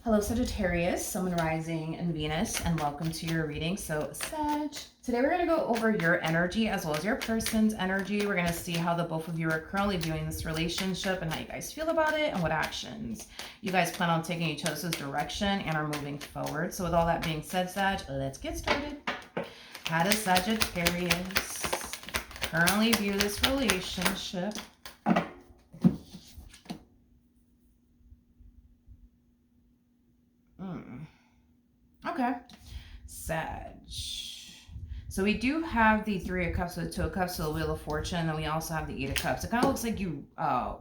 Hello, Sagittarius, Sun, Rising, and Venus, and welcome to your reading. So, Sag, today we're going to go over your energy as well as your person's energy. We're going to see how the both of you are currently viewing this relationship and how you guys feel about it and what actions you guys plan on taking each other's direction and are moving forward. So, with all that being said, Sag, let's get started. How does Sagittarius currently view this relationship? Okay. Sag. So we do have the Three of Cups, the Two of Cups, so the Wheel of Fortune, and then we also have the Eight of Cups. It kind of looks like you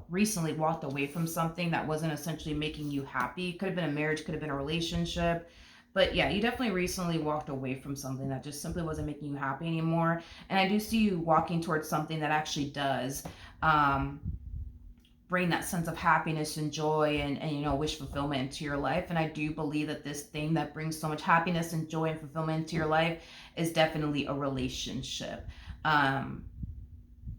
recently walked away from something that wasn't essentially making you happy. Could have been a marriage, could have been a relationship. But yeah, you definitely recently walked away from something that just simply wasn't making you happy anymore. And I do see you walking towards something that actually does bring that sense of happiness and joy and you know, wish fulfillment into your life. And I do believe that this thing that brings so much happiness and joy and fulfillment into your life is definitely a relationship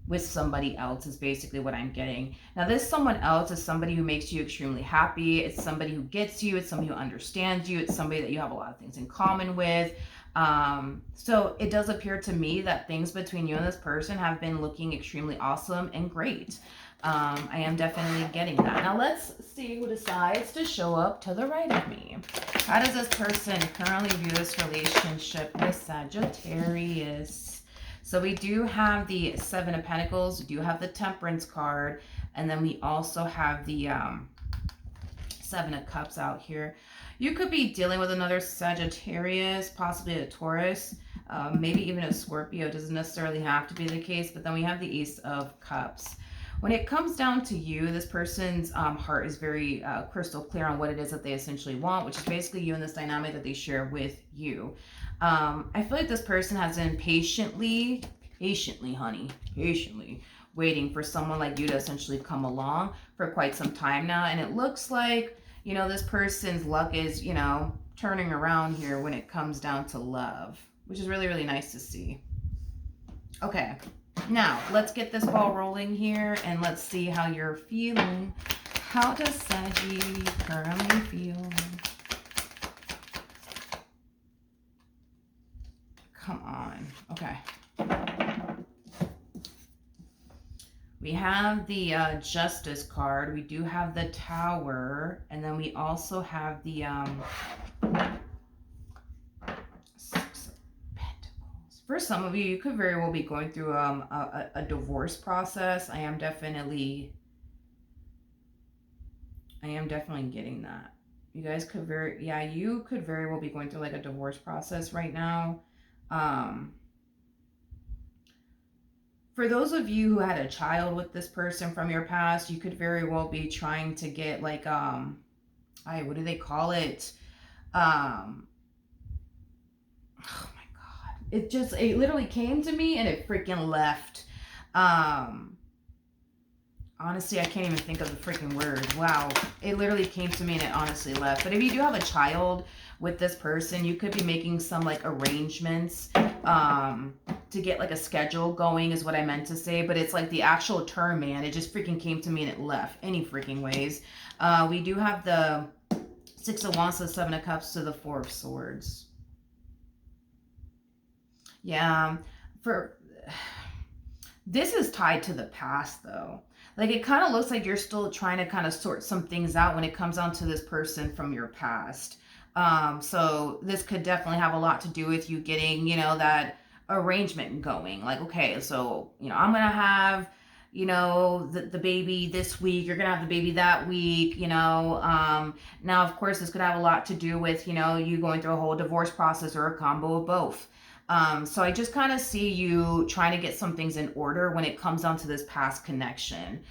with somebody else, is basically what I'm getting. Now, this someone else is somebody who makes you extremely happy. It's somebody who gets you. It's somebody who understands you. It's somebody that you have a lot of things in common with. So it does appear to me that things between you and this person have been looking extremely awesome and great. I am definitely getting that. Now let's see who decides to show up to the right of me. How does this person currently view this relationship with Sagittarius? So we do have the Seven of Pentacles, we do have the Temperance card, and then we also have the Seven of Cups out here. You could be dealing with another Sagittarius, possibly a Taurus, maybe even a Scorpio. It doesn't necessarily have to be the case, but then we have the Ace of Cups. When it comes down to you, this person's heart is very crystal clear on what it is that they essentially want, which is basically you and this dynamic that they share with you. I feel like this person has been patiently, waiting for someone like you to essentially come along for quite some time now. And it looks like, you know, this person's luck is, you know, turning around here when it comes down to love, which is really, really nice to see. Okay. Now, let's get this ball rolling here and let's see how you're feeling. How does Saggy currently feel? Come on. Okay. We have the Justice card. We do have the Tower. And then we also have the for some of you, you could very well be going through a divorce process. I am definitely getting that. You guys could you could very well be going through like a divorce process right now. For those of you who had a child with this person from your past, you could very well be trying to get like what do they call it? It literally came to me and it freaking left. Honestly, I can't even think of the freaking word. Wow. It literally came to me and it honestly left. But if you do have a child with this person, you could be making some like arrangements to get like a schedule going is what I meant to say. But it's like the actual term, man. It just freaking came to me and it left. Any freaking ways. We do have the Six of Wands to the Seven of Cups to the Four of Swords. Yeah, this is tied to the past though. Like it kind of looks like you're still trying to kind of sort some things out when it comes down to this person from your past. So this could definitely have a lot to do with you getting, you know, that arrangement going. Like, okay, so, you know, I'm going to have, you know, the baby this week, you're going to have the baby that week, you know. Now, of course, this could have a lot to do with, you know, you going through a whole divorce process or a combo of both. So I just kind of see you trying to get some things in order when it comes down to this past connection.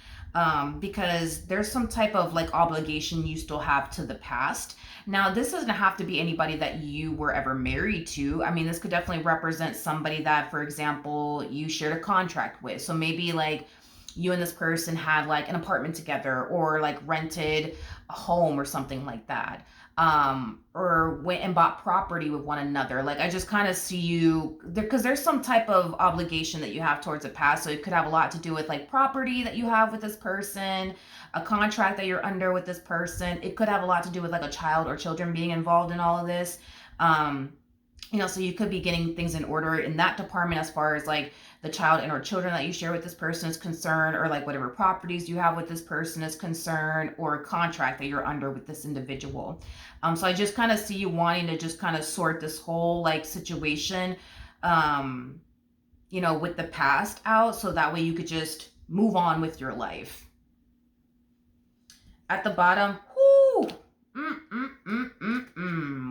Because there's some type of like obligation you still have to the past. Now, this doesn't have to be anybody that you were ever married to. I mean, this could definitely represent somebody that, for example, you shared a contract with. So maybe like you and this person had like an apartment together, or like rented a home or something like that, or went and bought property with one another. Like I just kind of see you there, because there's some type of obligation that you have towards the past. So it could have a lot to do with like property that you have with this person, a contract that you're under with this person. It could have a lot to do with like a child or children being involved in all of this. um so you could be getting things in order in that department, as far as like the child and or children that you share with this person is concerned, or like whatever properties you have with this person is concerned, or a contract that you're under with this individual. So I just kind of see you wanting to just kind of sort this whole like situation, um, with the past out, so that way you could just move on with your life. At the bottom, whoo,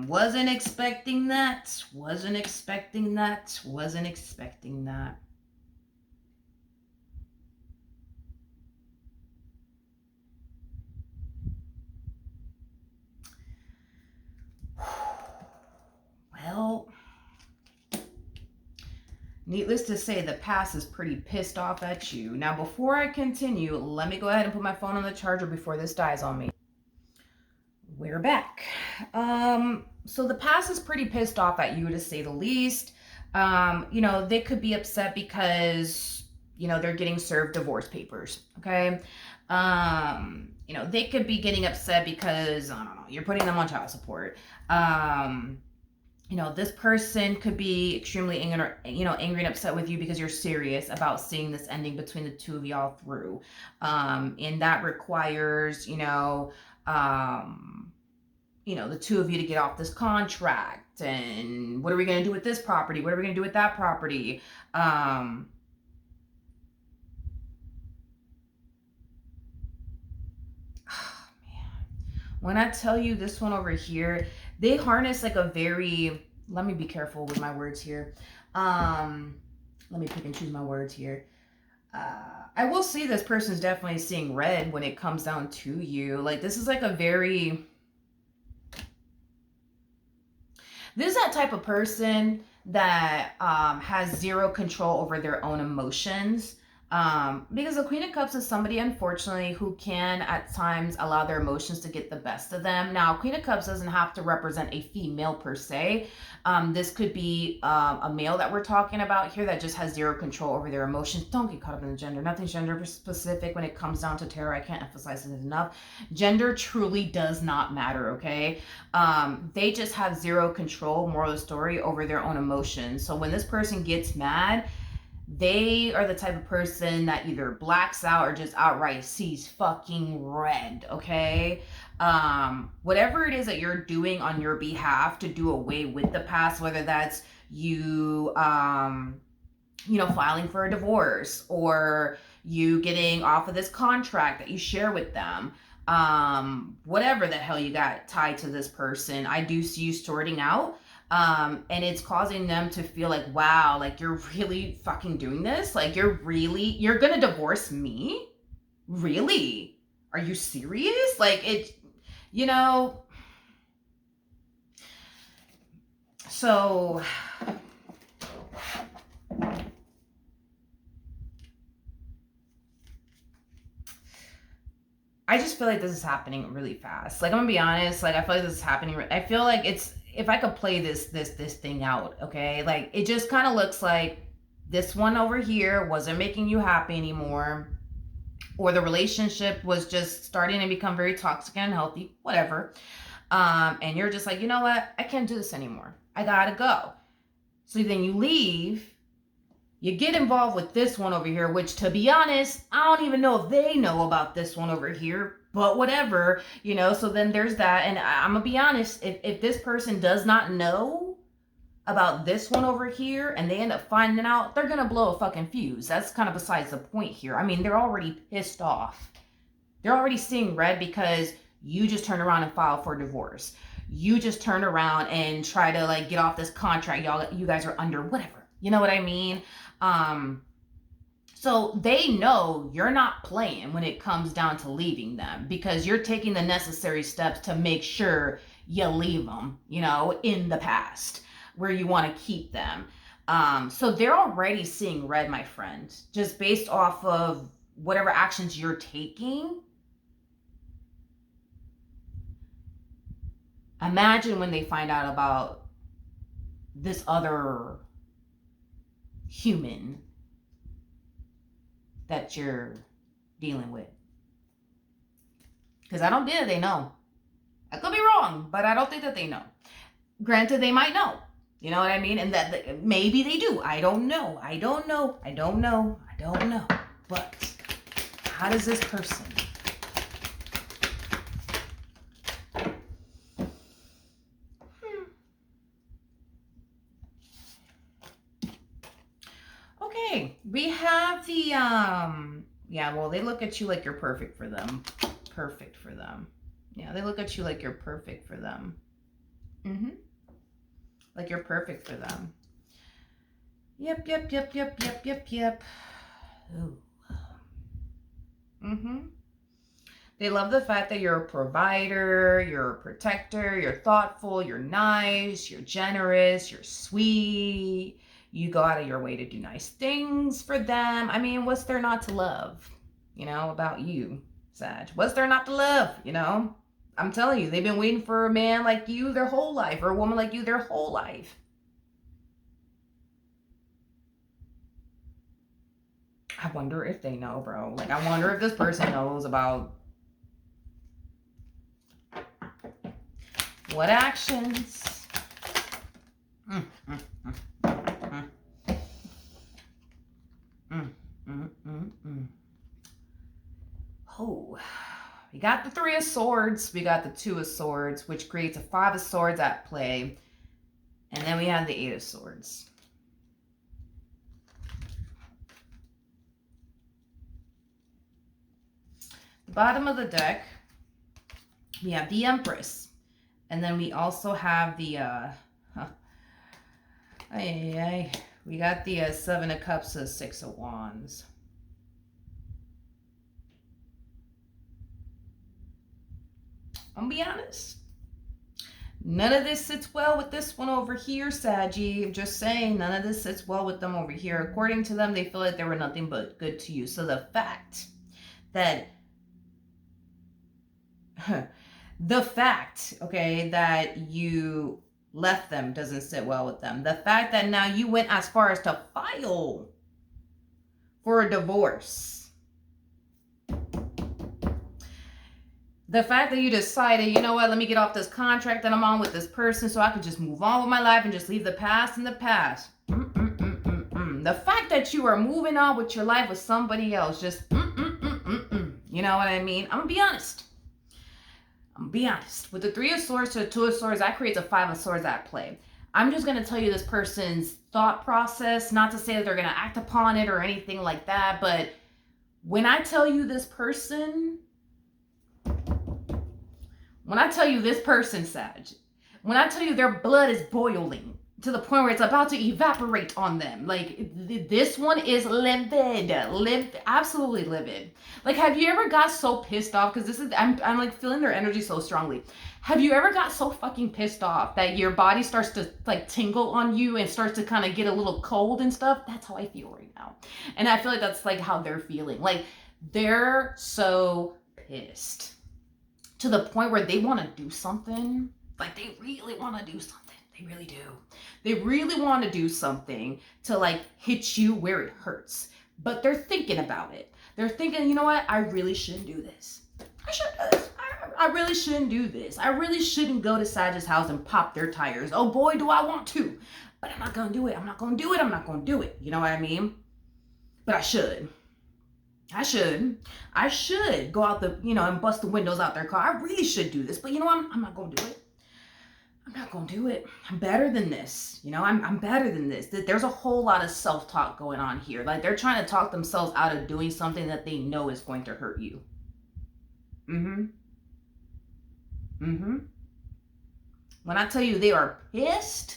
wasn't expecting that. Wasn't expecting that. Wasn't expecting that. Well, needless to say, the past is pretty pissed off at you. Now, before I continue, let me go ahead and put my phone on the charger before this dies on me. We're back. So the past is pretty pissed off at you, to say the least. They could be upset because, they're getting served divorce papers. Okay. They could be getting upset because, I don't know, you're putting them on child support. This person could be extremely angry and upset with you because you're serious about seeing this ending between the two of y'all through. And that requires, the two of you to get off this contract. And what are we going to do with this property? What are we going to do with that property? Oh, man. When I tell you this one over here, they harness like a very, let me be careful with my words here. Let me pick and choose my words here. I will say this person's definitely seeing red when it comes down to you. Like, this is like a very, this is that type of person that has zero control over their own emotions. Because the Queen of Cups is somebody, unfortunately, who can at times allow their emotions to get the best of them. Now, Queen of Cups doesn't have to represent a female per se. This could be a male that we're talking about here that just has zero control over their emotions. Don't get caught up in the gender. Nothing's gender specific when it comes down to tarot. I can't emphasize it enough. Gender truly does not matter, okay? They just have zero control, moral of the story, over their own emotions. So when this person gets mad, they are the type of person that either blacks out or just outright sees fucking red, okay? Whatever it is that you're doing on your behalf to do away with the past, whether that's you, filing for a divorce, or you getting off of this contract that you share with them, whatever the hell you got tied to this person, I do see you sorting out. And it's causing them to feel like, wow, like, you're really fucking doing this? Like, you're gonna divorce me? Really? Are you serious? Like, so I just feel like this is happening really fast. Like, I'm gonna be honest, like, I feel like this is happening. I feel like it's, if I could play this thing out, okay? Like, it just kind of looks like this one over here wasn't making you happy anymore, or the relationship was just starting to become very toxic and unhealthy, whatever. And you're just like, you know what? I can't do this anymore. I gotta go. So then you leave. You get involved with this one over here, which, to be honest, I don't even know if they know about this one over here, but whatever, so then there's that. And I'm gonna be honest, if this person does not know about this one over here and they end up finding out, they're gonna blow a fucking fuse. That's kind of besides the point here. I mean, they're already pissed off. They're already seeing red because you just turn around and file for divorce. You just turn around and try to, like, get off this contract you guys are under, whatever. You know what I mean? So they know you're not playing when it comes down to leaving them, because you're taking the necessary steps to make sure you leave them, in the past where you want to keep them. So they're already seeing red, my friend, just based off of whatever actions you're taking, imagine when they find out about this other human that you're dealing with. Because I don't think that they know. I could be wrong, but I don't think that they know. Granted, they might know. You know what I mean? And that maybe they do. I don't know. I don't know. I don't know. I don't know. But how does this person Okay, we have the yeah, well, they look at you like you're perfect for them. Perfect for them. Yeah, they look at you like you're perfect for them. Like you're perfect for them. Yep. Ooh. They love the fact that you're a provider, you're a protector, you're thoughtful, you're nice, you're generous, you're sweet. You go out of your way to do nice things for them. I mean, what's there not to love, about you, Sag? What's there not to love, I'm telling you, they've been waiting for a man like you their whole life, or a woman like you their whole life. I wonder if they know, bro. Like, I wonder if this person knows about what actions. Oh, we got the 3 of Swords. We got the 2 of Swords, which creates a 5 of Swords at play. And then we have the 8 of Swords. The bottom of the deck, we have the Empress. And then we also have the, we got the 7 of Cups, the 6 of Wands. I'm gonna be honest. None of this sits well with this one over here, Saggy. I'm just saying, none of this sits well with them over here. According to them, they feel like they were nothing but good to you. So the fact that, okay, that you left them doesn't sit well with them. The fact that now you went as far as to file for a divorce. The fact that you decided, you know what, let me get off this contract that I'm on with this person so I could just move on with my life and just leave the past in the past. The fact that you are moving on with your life with somebody else, just You know what I mean? I'm gonna be honest. With the 3 of Swords to the 2 of Swords, that creates a 5 of Swords at play. I'm just gonna tell you this person's thought process, not to say that they're gonna act upon it or anything like that, but when I tell you this person, Sag, when I tell you their blood is boiling to the point where it's about to evaporate on them, like this one is livid, absolutely livid. Like, have you ever got so pissed off? Because I'm like feeling their energy so strongly. Have you ever got so fucking pissed off that your body starts to like tingle on you and starts to kind of get a little cold and stuff? That's how I feel right now. And I feel like that's like how they're feeling. Like, they're so pissed to the point where they want to do something. Like, they really want to do something. They really do. They really want to do something to like hit you where it hurts. But they're thinking about it. They're thinking, you know what? I really shouldn't do this. I really shouldn't do this. I really shouldn't go to Sag's house and pop their tires. Oh boy, do I want to. But I'm not going to do it. I'm not going to do it. You know what I mean? But I should. I should go out and bust the windows out their car. I really should do this. But you know what? I'm not going to do it. I'm better than this. I'm better than this. There's a whole lot of self-talk going on here. Like, they're trying to talk themselves out of doing something that they know is going to hurt you. When I tell you they are pissed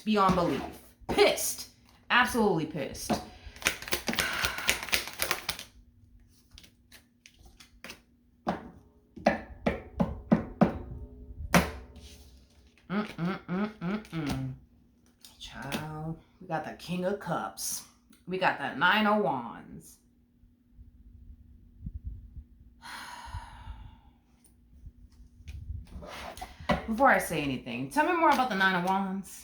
beyond belief. Pissed. Absolutely pissed. Child, we got the King of Cups. We got that 9 of Wands. before I say anything, tell me more about the Nine of Wands.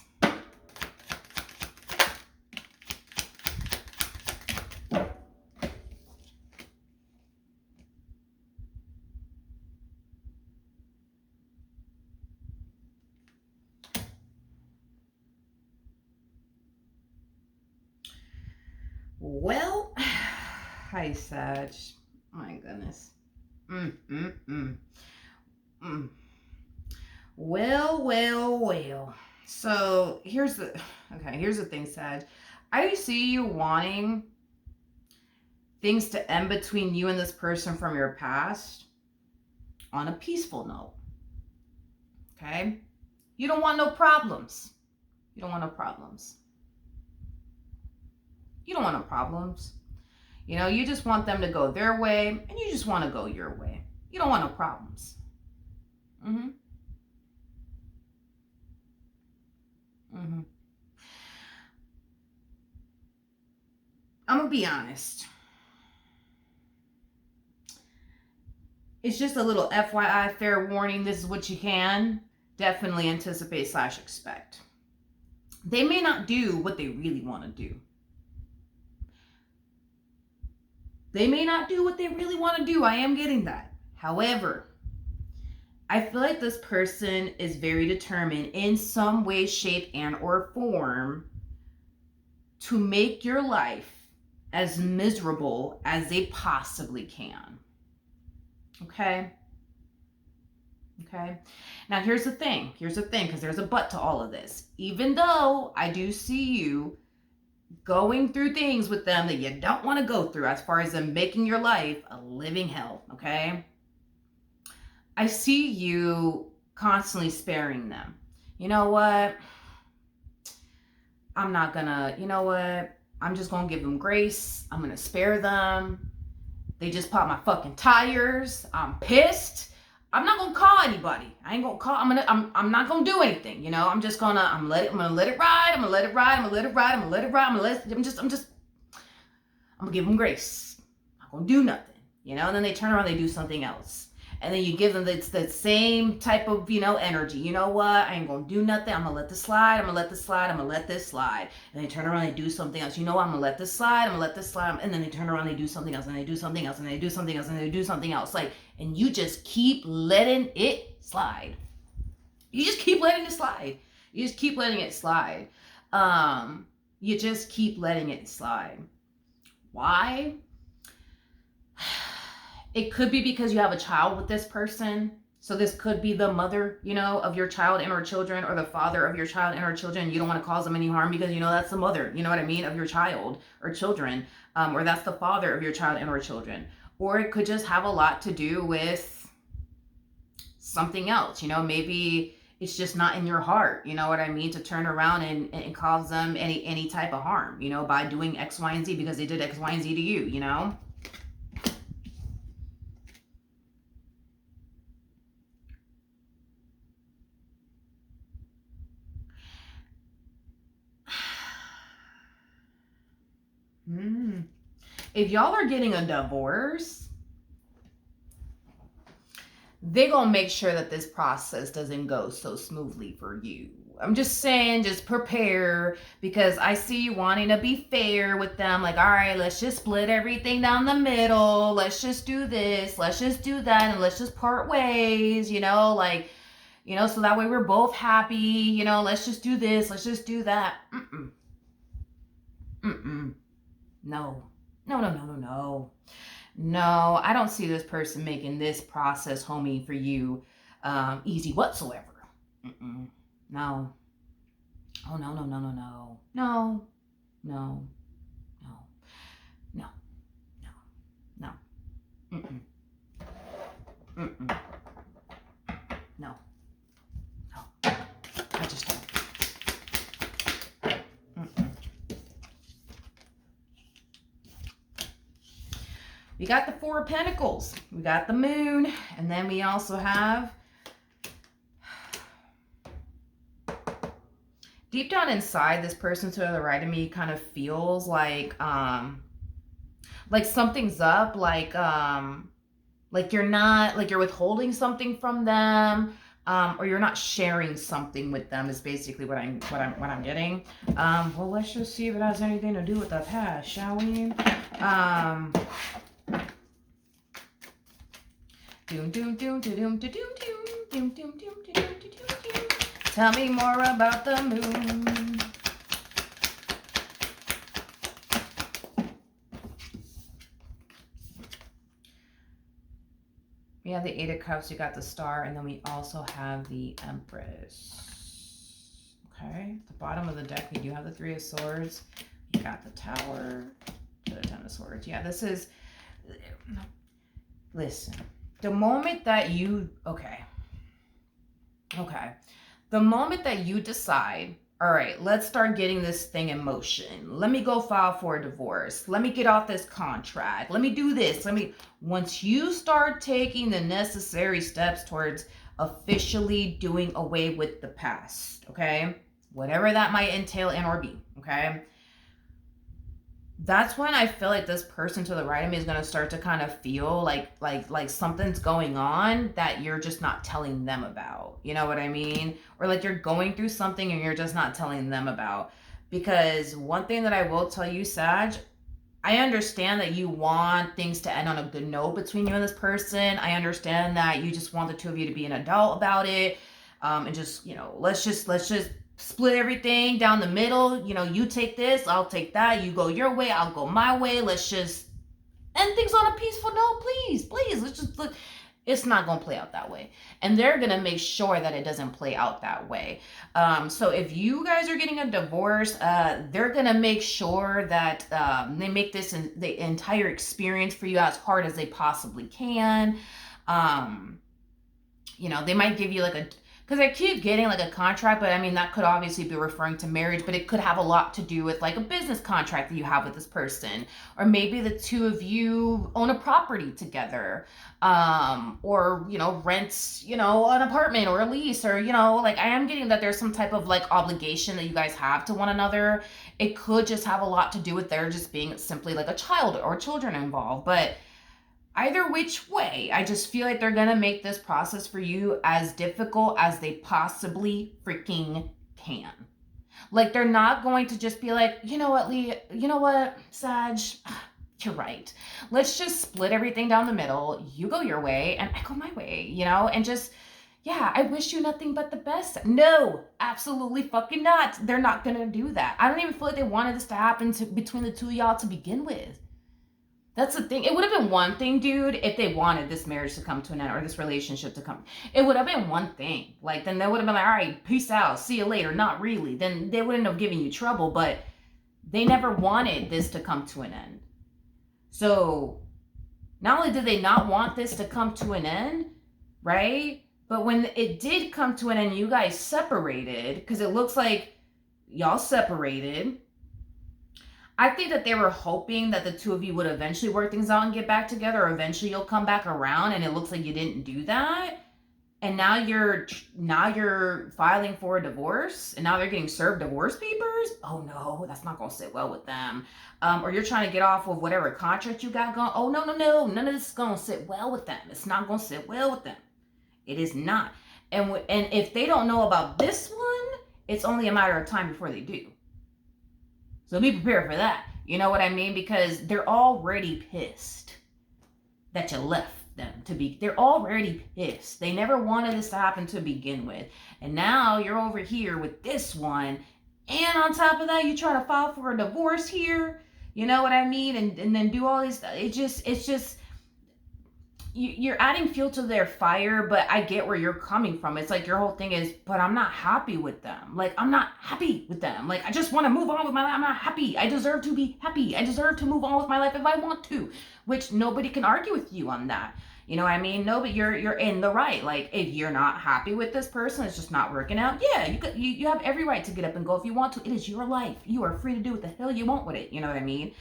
Well, hi, Sag. My goodness. Well. So here's the thing, Sag. I see you wanting things to end between you and this person from your past on a peaceful note. Okay? You don't want no problems. You don't want no problems. You don't want no problems. You know, you just want them to go their way, and you just want to go your way. You don't want no problems. I'm gonna be honest. It's just a little FYI, fair warning. This is what you can definitely anticipate / expect. They may not do what they really want to do. They may not do what they really want to do. I am getting that. However, I feel like this person is very determined in some way, shape, and or form to make your life as miserable as they possibly can. Okay? Now here's the thing, because there's a but to all of this. Even though I do see you going through things with them that you don't want to go through, as far as them making your life a living hell, okay? I see you constantly sparing them. You know what? I'm just gonna give them grace. I'm gonna spare them. They just popped my fucking tires. I'm pissed. I'm not gonna call anybody. I ain't gonna call. I'm not gonna do anything. You know, I'm gonna let it ride. I'm gonna give them grace. I'm not gonna do nothing. You know, and then they turn around, they do something else. And then you give them that same type of, energy. You know what? I ain't gonna do nothing. I'm gonna let this slide. I'm gonna let this slide. And they turn around, they do something else. You know what? I'm gonna let this slide. And then they turn around, they do something else. And they do something else. And they do something else. And they do something else. And you just keep letting it slide. You just keep letting it slide. Why? It could be because you have a child with this person. So this could be the mother, of your child and or children, or the father of your child and or children. You don't want to cause them any harm because, that's the mother, of your child or children. Or that's the father of your child and or children. Or it could just have a lot to do with something else. Maybe it's just not in your heart, to turn around and cause them any type of harm, by doing X, Y, and Z because they did X, Y, and Z to you, If y'all are getting a divorce, they're going to make sure that this process doesn't go so smoothly for you. I'm just saying, just prepare, because I see you wanting to be fair with them. Like, all right, let's just split everything down the middle. Let's just do this. Let's just do that. And let's just part ways, so that way we're both happy. Let's just do this. Let's just do that. No. No, I don't see this person making this process, homie, for you easy whatsoever. No. Oh, no. No. No. I just don't. We got the Four of Pentacles. We got the Moon. And then we also have, deep down inside, this person to the right of me kind of feels like something's up, like you're not, like you're withholding something from them, or you're not sharing something with them is basically what I'm getting. Well, let's just see if it has anything to do with the past, shall we? Doom doom doom doom doom doom doom doom doom doom doom doom. Tell me more about the moon. We have the Eight of Cups, you got the Star, and then we also have the Empress. Okay, at the bottom of the deck, we do have the Three of Swords. You got the Tower, the Ten of Swords. Yeah, this is, listen, the moment that you, okay, the moment that you decide, all right, let's start getting this thing in motion. Let me go file for a divorce. Let me get off this contract. Let me do this. Once you start taking the necessary steps towards officially doing away with the past, okay? Whatever that might entail and or be, okay? That's when I feel like this person to the right of me is going to start to kind of feel like something's going on that you're just not telling them about. You know what I mean? Or like you're going through something and you're just not telling them about. Because one thing that I will tell you, Sag, I understand that you want things to end on a good note between you and this person. I understand that you just want the two of you to be an adult about it. And just, let's just split everything down the middle. You take this, I'll take that. You go your way, I'll go my way. Let's just end things on a peaceful note, please. Let's just look. It's not going to play out that way. And they're going to make sure that it doesn't play out that way. So if you guys are getting a divorce, they're going to make sure that they make this the entire experience for you as hard as they possibly can. They might give you because I keep getting a contract, but I mean, that could obviously be referring to marriage, but it could have a lot to do with a business contract that you have with this person. Or maybe the two of you own a property together, or, rents, an apartment or a lease, or, I am getting that there's some type of obligation that you guys have to one another. It could just have a lot to do with there just being simply a child or children involved. But either which way, I just feel like they're going to make this process for you as difficult as they possibly freaking can. They're not going to just be like, you know what, Lee, you know what, Sag, you're right. Let's just split everything down the middle. You go your way and I go my way, and just, yeah, I wish you nothing but the best. No, absolutely fucking not. They're not going to do that. I don't even feel like they wanted this to happen between the two of y'all to begin with. That's the thing. It would have been one thing, dude, if they wanted this marriage to come to an end or this relationship to come. It would have been one thing. Then they would have been like, all right, peace out. See you later. Not really. Then they wouldn't have given you trouble, but they never wanted this to come to an end. So not only did they not want this to come to an end, right? But when it did come to an end, you guys separated, because it looks like y'all separated. I think that they were hoping that the two of you would eventually work things out and get back together, or eventually you'll come back around, and it looks like you didn't do that. And now you're filing for a divorce, and now they're getting served divorce papers. Oh no, that's not going to sit well with them. Or you're trying to get off of whatever contract you got going. Oh no, none of this is going to sit well with them. It's not going to sit well with them. It is not. And if they don't know about this one, it's only a matter of time before they do. So be prepared for that. You know what I mean? Because they're already pissed that you left them to be. They're already pissed. They never wanted this to happen to begin with. And now you're over here with this one. And on top of that, you try to file for a divorce here. You know what I mean? And then do all this. It's just, you're adding fuel to their fire, but I get where you're coming from. It's your whole thing is, but I'm not happy with them. I'm not happy with them. I just want to move on with my life. I'm not happy. I deserve to be happy. I deserve to move on with my life if I want to, which nobody can argue with you on that. You know what I mean? No, but you're in the right. If you're not happy with this person, it's just not working out. Yeah, you have every right to get up and go if you want to. It is your life. You are free to do what the hell you want with it. You know what I mean?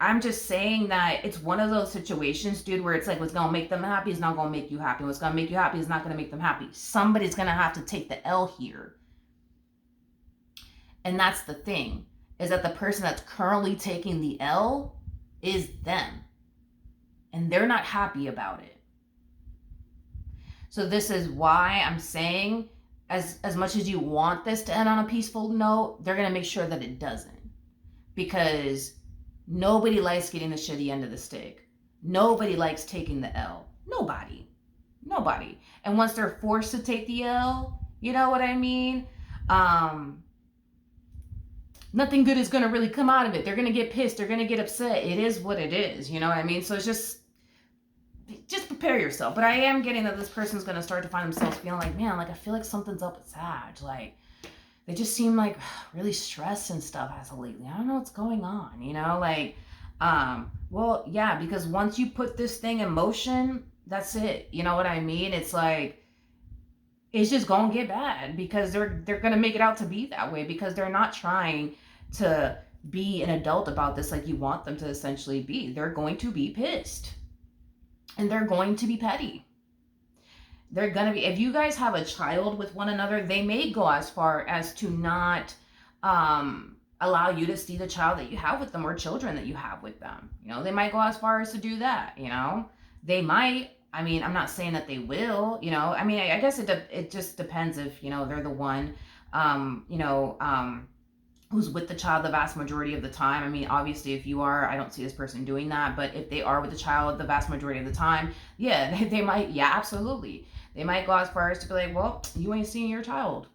I'm just saying that it's one of those situations, dude, where it's what's going to make them happy is not going to make you happy. What's going to make you happy is not going to make them happy. Somebody's going to have to take the L here. And that's the thing, is that the person that's currently taking the L is them. And they're not happy about it. So this is why I'm saying, as much as you want this to end on a peaceful note, they're going to make sure that it doesn't. Because nobody likes getting the shitty end of the stick. Nobody likes taking the L. Nobody. And once they're forced to take the L, you know what I mean? Nothing good is going to really come out of it. They're going to get pissed. They're going to get upset. It is what it is. You know what I mean? So it's just prepare yourself. But I am getting that this person's going to start to find themselves feeling like, man, like I feel like something's up with Sag. Like they just seem like really stressed and stuff as of lately. I don't know what's going on, you know? Like, well, yeah, because once you put this thing in motion, that's it. You know what I mean? It's like, it's just gonna get bad because they're gonna make it out to be that way because they're not trying to be an adult about this like you want them to essentially be. They're going to be pissed. And they're going to be petty. They're gonna be, if you guys have a child with one another, they may go as far as to not allow you to see the child that you have with them or children that you have with them. You know, they might go as far as to do that, you know. They might. I mean, I'm not saying that they will, you know. I mean, I guess it just depends if, you know, they're the one, who's with the child the vast majority of the time. I mean, obviously, if you are, I don't see this person doing that. But if they are with the child the vast majority of the time, yeah, they might, yeah, absolutely. They might go as far as to be like, well, you ain't seeing your child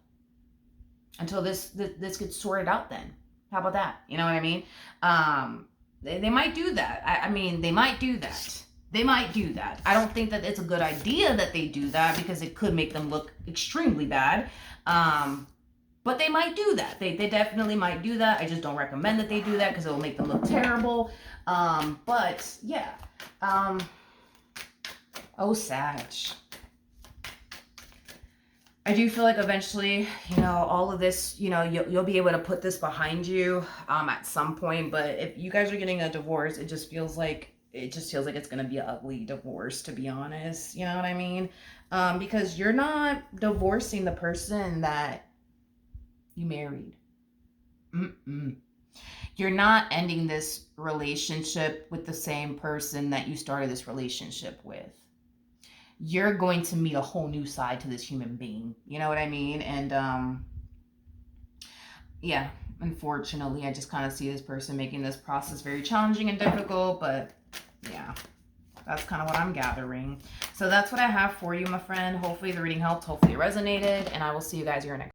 until this gets sorted out then. How about that? You know what I mean? They might do that. I mean, they might do that. They might do that. I don't think that it's a good idea that they do that because it could make them look extremely bad. But they might do that. They definitely might do that. I just don't recommend that they do that because it will make them look terrible. But yeah. Oh, Sag. I do feel like eventually, you know, all of this, you know, you'll be able to put this behind you at some point. But if you guys are getting a divorce, it just feels like it's going to be an ugly divorce, to be honest. You know what I mean? Because you're not divorcing the person that you married. You're not ending this relationship with the same person that you started this relationship with. You're going to meet a whole new side to this human being. You know what I mean? And yeah, unfortunately, I just kind of see this person making this process very challenging and difficult. But yeah, that's kind of what I'm gathering. So that's what I have for you, my friend. Hopefully the reading helped. Hopefully it resonated. And I will see you guys here next.